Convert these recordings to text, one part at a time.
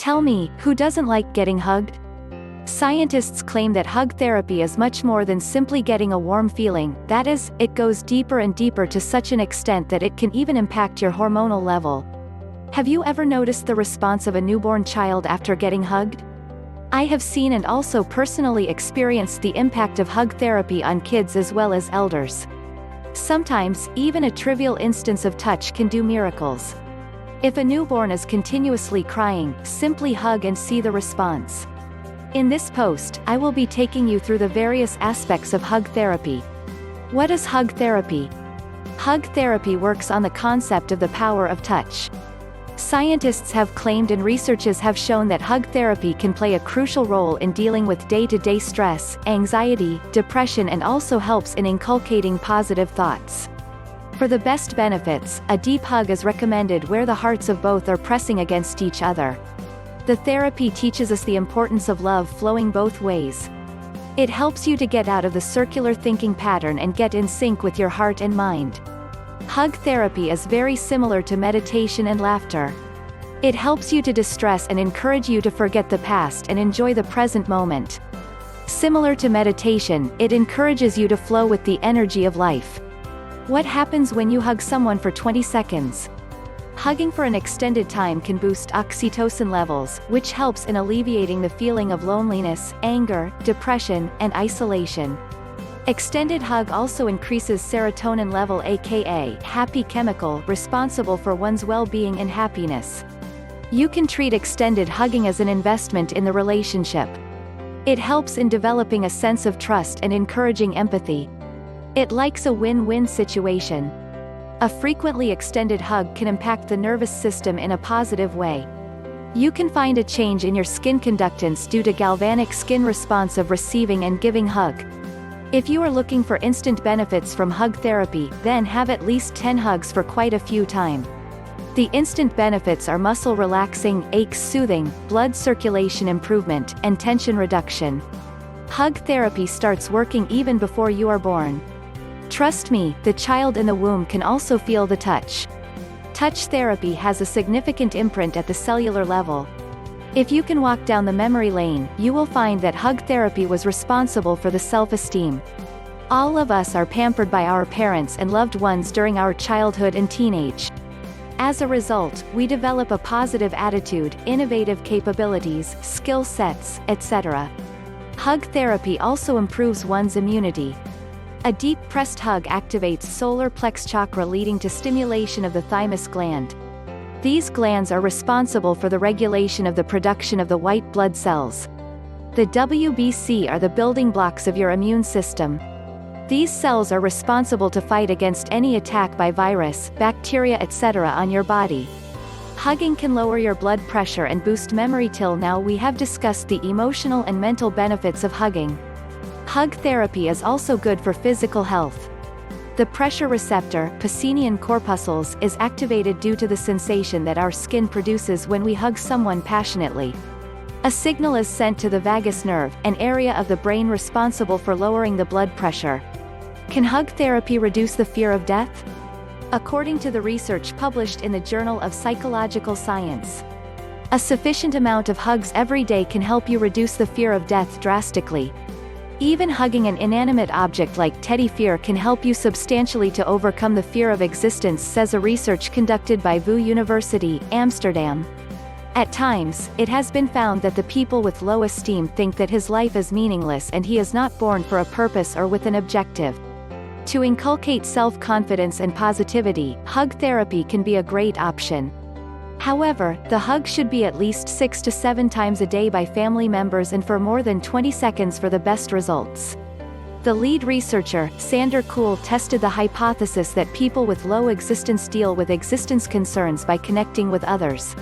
Tell me, who doesn't like getting hugged? Scientists claim that hug therapy is much more than simply getting a warm feeling, that is, it goes deeper and deeper to such an extent that it can even impact your hormonal level. Have you ever noticed the response of a newborn child after getting hugged? I have seen and also personally experienced the impact of hug therapy on kids as well as elders. Sometimes, even a trivial instance of touch can do miracles. If a newborn is continuously crying, simply hug and see the response. In this post, I will be taking you through the various aspects of hug therapy. What is hug therapy? Hug therapy works on the concept of the power of touch. Scientists have claimed and researchers have shown that hug therapy can play a crucial role in dealing with day-to-day stress, anxiety, depression, and also helps in inculcating positive thoughts. For the best benefits, a deep hug is recommended where the hearts of both are pressing against each other. The therapy teaches us the importance of love flowing both ways. It helps you to get out of the circular thinking pattern and get in sync with your heart and mind. Hug therapy is very similar to meditation and laughter. It helps you to distress and encourage you to forget the past and enjoy the present moment. Similar to meditation, it encourages you to flow with the energy of life. What happens when you hug someone for 20 seconds? Hugging for an extended time can boost oxytocin levels, which helps in alleviating the feeling of loneliness, anger, depression, and isolation. Extended hug also increases serotonin level, aka happy chemical, responsible for one's well-being and happiness. You can treat extended hugging as an investment in the relationship. It helps in developing a sense of trust and encouraging empathy. It likes a win-win situation. A frequently extended hug can impact the nervous system in a positive way. You can find a change in your skin conductance due to galvanic skin response of receiving and giving hug. If you are looking for instant benefits from hug therapy, then have at least 10 hugs for quite a few time. The instant benefits are muscle relaxing, aches soothing, blood circulation improvement, and tension reduction. Hug therapy starts working even before you are born. Trust me, the child in the womb can also feel the touch. Touch therapy has a significant imprint at the cellular level. If you can walk down the memory lane, you will find that hug therapy was responsible for the self-esteem. All of us are pampered by our parents and loved ones during our childhood and teenage. As a result, we develop a positive attitude, innovative capabilities, skill sets, etc. Hug therapy also improves one's immunity. A deep pressed hug activates solar plex chakra, leading to stimulation of the thymus gland. These glands are responsible for the regulation of the production of the white blood cells. The WBC are the building blocks of your immune system. These cells are responsible to fight against any attack by virus, bacteria, etc. on your body. Hugging can lower your blood pressure and boost memory. Till now we have discussed the emotional and mental benefits of hugging. Hug therapy is also good for physical health. The pressure receptor, Pacinian corpuscles, is activated due to the sensation that our skin produces when we hug someone passionately. A signal is sent to the vagus nerve, an area of the brain responsible for lowering the blood pressure. Can hug therapy reduce the fear of death? According to the research published in the Journal of Psychological Science, a sufficient amount of hugs every day can help you reduce the fear of death drastically. Even hugging an inanimate object like teddy bear can help you substantially to overcome the fear of existence, says a research conducted by VU University, Amsterdam. At times, it has been found that the people with low esteem think that his life is meaningless and he is not born for a purpose or with an objective. To inculcate self-confidence and positivity, hug therapy can be a great option. However, the hug should be at least 6 to 7 times a day by family members and for more than 20 seconds for the best results. The lead researcher, Sander Kuhl, tested the hypothesis that people with low existence deal with existence concerns by connecting with others.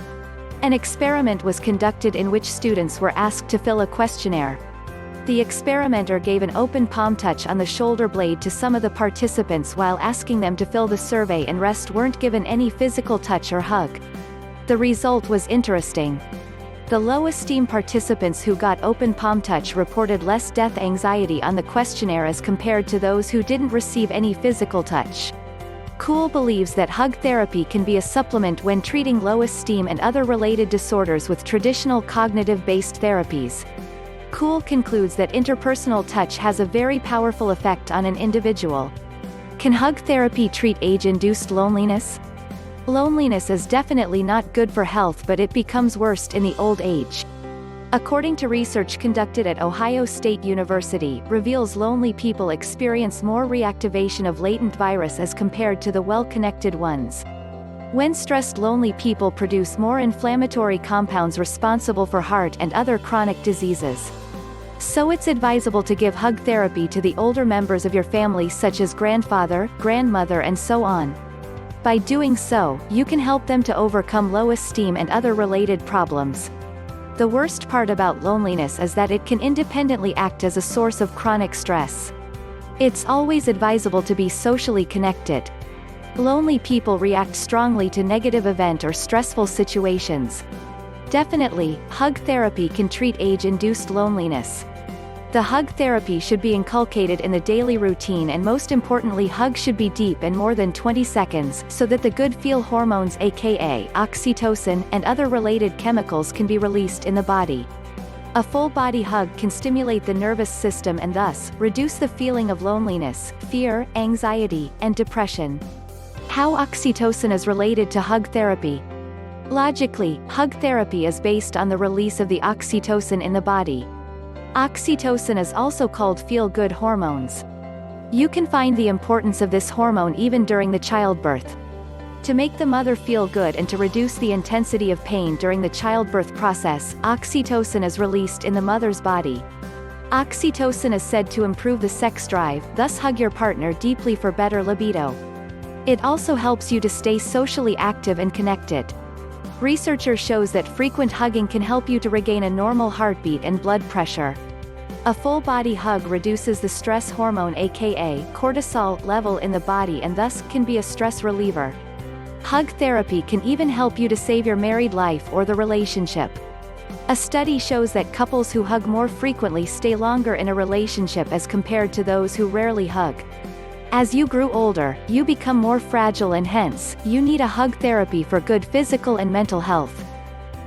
An experiment was conducted in which students were asked to fill a questionnaire. The experimenter gave an open palm touch on the shoulder blade to some of the participants while asking them to fill the survey, and rest weren't given any physical touch or hug. The result was interesting. The low-esteem participants who got open palm touch reported less death anxiety on the questionnaire as compared to those who didn't receive any physical touch. Cool believes that hug therapy can be a supplement when treating low esteem and other related disorders with traditional cognitive-based therapies. Cool concludes that interpersonal touch has a very powerful effect on an individual. Can hug therapy treat age-induced loneliness? Loneliness is definitely not good for health, but it becomes worse in the old age. According to research conducted at Ohio State University, reveals lonely people experience more reactivation of latent virus as compared to the well-connected ones. When stressed, lonely people produce more inflammatory compounds responsible for heart and other chronic diseases. So it's advisable to give hug therapy to the older members of your family, such as grandfather, grandmother, and so on. By doing so, you can help them to overcome low esteem and other related problems. The worst part about loneliness is that it can independently act as a source of chronic stress. It's always advisable to be socially connected. Lonely people react strongly to negative event or stressful situations. Definitely, hug therapy can treat age-induced loneliness. The hug therapy should be inculcated in the daily routine, and most importantly, hugs should be deep and more than 20 seconds, so that the good feel hormones aka oxytocin and other related chemicals can be released in the body. A full body hug can stimulate the nervous system and thus, reduce the feeling of loneliness, fear, anxiety, and depression. How oxytocin is related to hug therapy? Logically, hug therapy is based on the release of the oxytocin in the body. Oxytocin is also called feel-good hormones. You can find the importance of this hormone even during the childbirth. To make the mother feel good and to reduce the intensity of pain during the childbirth process, oxytocin is released in the mother's body. Oxytocin is said to improve the sex drive, thus hug your partner deeply for better libido. It also helps you to stay socially active and connected. Research shows that frequent hugging can help you to regain a normal heartbeat and blood pressure. A full-body hug reduces the stress hormone aka cortisol level in the body and thus can be a stress reliever. Hug therapy can even help you to save your married life or the relationship. A study shows that couples who hug more frequently stay longer in a relationship as compared to those who rarely hug. As you grow older, you become more fragile and hence, you need a hug therapy for good physical and mental health.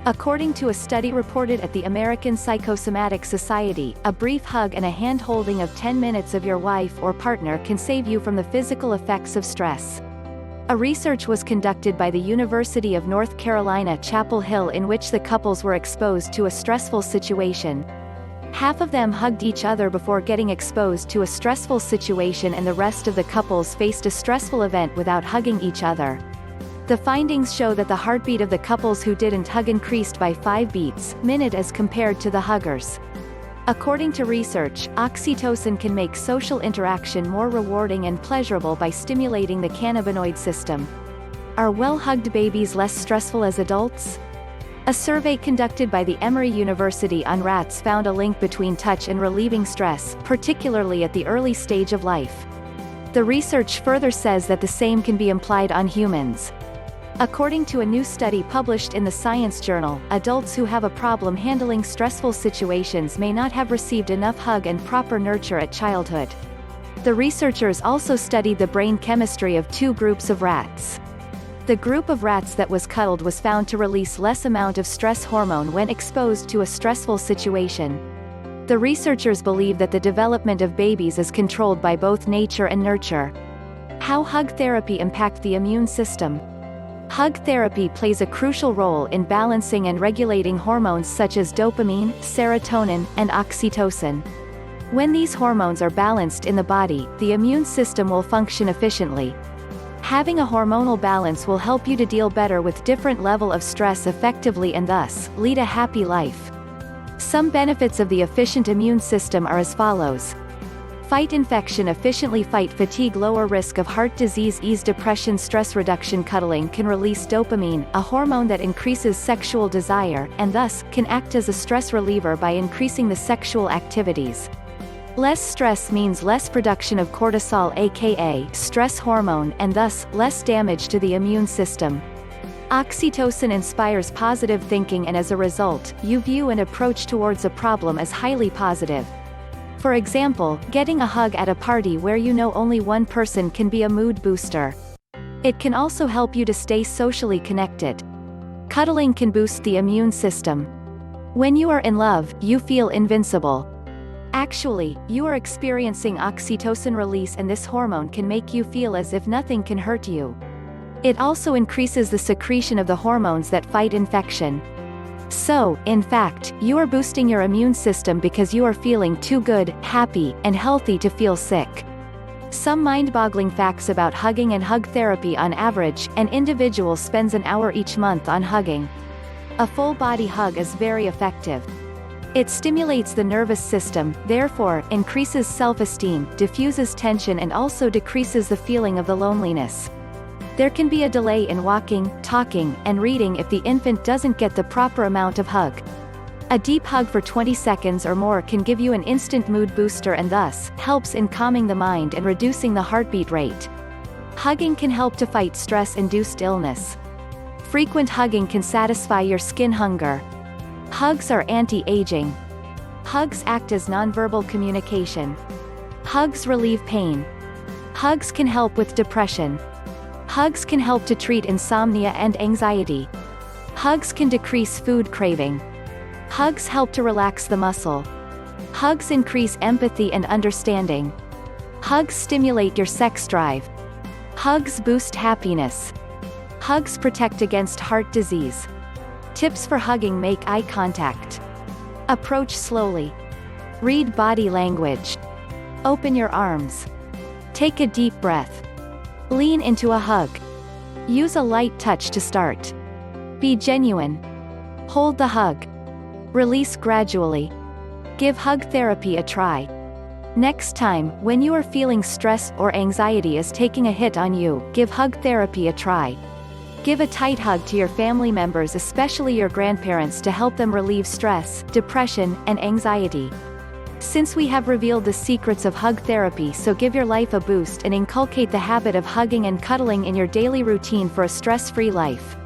According to a study reported at the American Psychosomatic Society, a brief hug and a hand-holding of 10 minutes of your wife or partner can save you from the physical effects of stress. A research was conducted by the University of North Carolina, Chapel Hill, in which the couples were exposed to a stressful situation. Half of them hugged each other before getting exposed to a stressful situation, and the rest of the couples faced a stressful event without hugging each other. The findings show that the heartbeat of the couples who didn't hug increased by 5 beats per minute as compared to the huggers. According to research, oxytocin can make social interaction more rewarding and pleasurable by stimulating the cannabinoid system. Are well-hugged babies less stressful as adults? A survey conducted by the Emory University on rats found a link between touch and relieving stress, particularly at the early stage of life. The research further says that the same can be implied on humans. According to a new study published in the Science Journal, adults who have a problem handling stressful situations may not have received enough hug and proper nurture at childhood. The researchers also studied the brain chemistry of 2 groups of rats. The group of rats that was cuddled was found to release less amount of stress hormone when exposed to a stressful situation. The researchers believe that the development of babies is controlled by both nature and nurture. How hug therapy impacts the immune system? Hug therapy plays a crucial role in balancing and regulating hormones such as dopamine, serotonin, and oxytocin. When these hormones are balanced in the body, the immune system will function efficiently. Having a hormonal balance will help you to deal better with different level of stress effectively and thus, lead a happy life. Some benefits of the efficient immune system are as follows. Fight infection efficiently, fight fatigue, lower risk of heart disease, ease depression, stress reduction. Cuddling can release dopamine, a hormone that increases sexual desire, and thus, can act as a stress reliever by increasing the sexual activities. Less stress means less production of cortisol aka stress hormone and thus, less damage to the immune system. Oxytocin inspires positive thinking and as a result, you view an approach towards a problem as highly positive. For example, getting a hug at a party where you know only one person can be a mood booster. It can also help you to stay socially connected. Cuddling can boost the immune system. When you are in love, you feel invincible. Actually, you are experiencing oxytocin release, and this hormone can make you feel as if nothing can hurt you. It also increases the secretion of the hormones that fight infection. So, in fact, you are boosting your immune system because you are feeling too good, happy, and healthy to feel sick. Some mind-boggling facts about hugging and hug therapy: on average, an individual spends an hour each month on hugging. A full-body hug is very effective. It stimulates the nervous system, therefore, increases self-esteem, diffuses tension, and also decreases the feeling of the loneliness. There can be a delay in walking, talking, and reading if the infant doesn't get the proper amount of hug. A deep hug for 20 seconds or more can give you an instant mood booster and thus, helps in calming the mind and reducing the heartbeat rate. Hugging can help to fight stress-induced illness. Frequent hugging can satisfy your skin hunger. Hugs are anti-aging. Hugs act as nonverbal communication. Hugs relieve pain. Hugs can help with depression. Hugs can help to treat insomnia and anxiety. Hugs can decrease food craving. Hugs help to relax the muscle. Hugs increase empathy and understanding. Hugs stimulate your sex drive. Hugs boost happiness. Hugs protect against heart disease. Tips for hugging: make eye contact. Approach slowly. Read body language. Open your arms. Take a deep breath. Lean into a hug. Use a light touch to start. Be genuine. Hold the hug. Release gradually. Give hug therapy a try. Next time, when you are feeling stress or anxiety is taking a hit on you, give hug therapy a try. Give a tight hug to your family members, especially your grandparents, to help them relieve stress, depression, and anxiety. Since we have revealed the secrets of hug therapy, so give your life a boost and inculcate the habit of hugging and cuddling in your daily routine for a stress-free life.